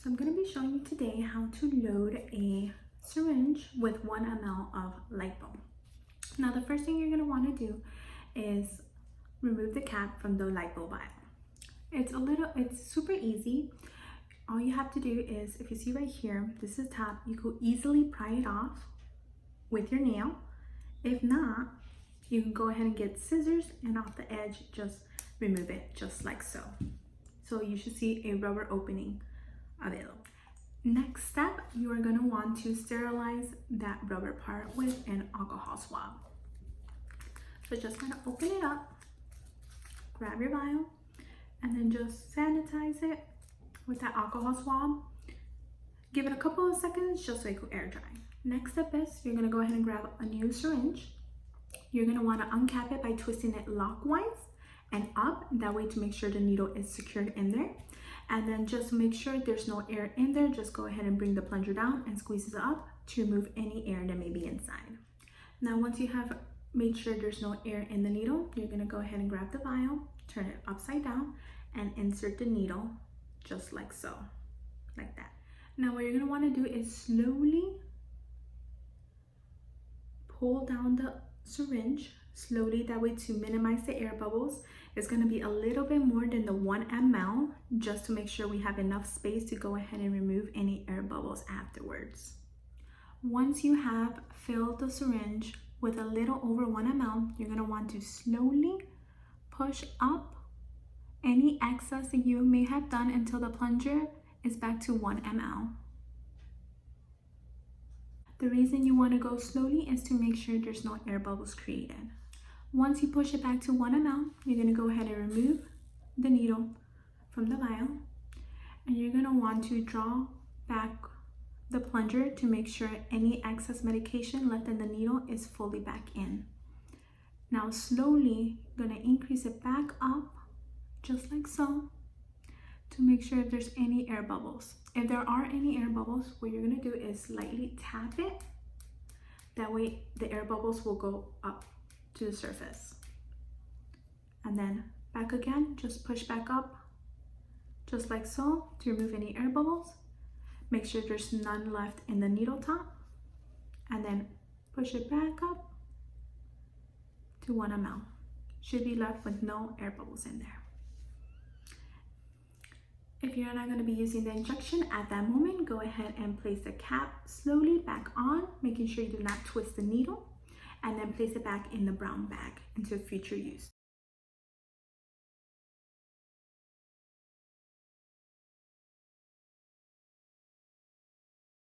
So I'm going to be showing you today how to load a syringe with 1 ml of lipo. Now the first thing you're going to want to do is remove the cap from the lipo vial. It's super easy. All you have to do is, if you see right here, this is top, you could easily pry it off with your nail. If not, you can go ahead and get scissors and off the edge, just remove it just like so. So you should see a rubber opening available. Next step, you are going to want to sterilize that rubber part with an alcohol swab. So just kind of open it up, grab your vial, and then just sanitize it with that alcohol swab. Give it a couple of seconds just so it can air dry. Next step is you're going to go ahead and grab a new syringe. You're going to want to uncap it by twisting it lockwise and up, that way to make sure the needle is secured in there. And then just make sure there's no air in there. Just go ahead and bring the plunger down and squeeze it up to remove any air that may be inside. Now once you have made sure there's no air in the needle, you're going to go ahead and grab the vial, turn it upside down, and insert the needle just like so, like that. Now what you're going to want to do is slowly pull down the syringe, slowly, that way to minimize the air bubbles. It's going to be a little bit more than the 1 ml, just to make sure we have enough space to go ahead and remove any air bubbles afterwards. Once you have filled the syringe with a little over 1 ml, you're going to want to slowly push up any excess that you may have done until the plunger is back to 1 ml. The reason you want to go slowly is to make sure there's no air bubbles created. Once you push it back to 1 ml, you're going to go ahead and remove the needle from the vial, and you're going to want to draw back the plunger to make sure any excess medication left in the needle is fully back in. Now slowly going to increase it back up just like so to make sure if there's any air bubbles. If there are any air bubbles, what you're going to do is lightly tap it. That way the air bubbles will go up to the surface. And then back again, just push back up just like so to remove any air bubbles. Make sure there's none left in the needle top, and then push it back up to 1 ml. Should be left with no air bubbles in there. If you're not going to be using the injection at that moment, go ahead and place the cap slowly back on, making sure you do not twist the needle, and then place it back in the brown bag until future use.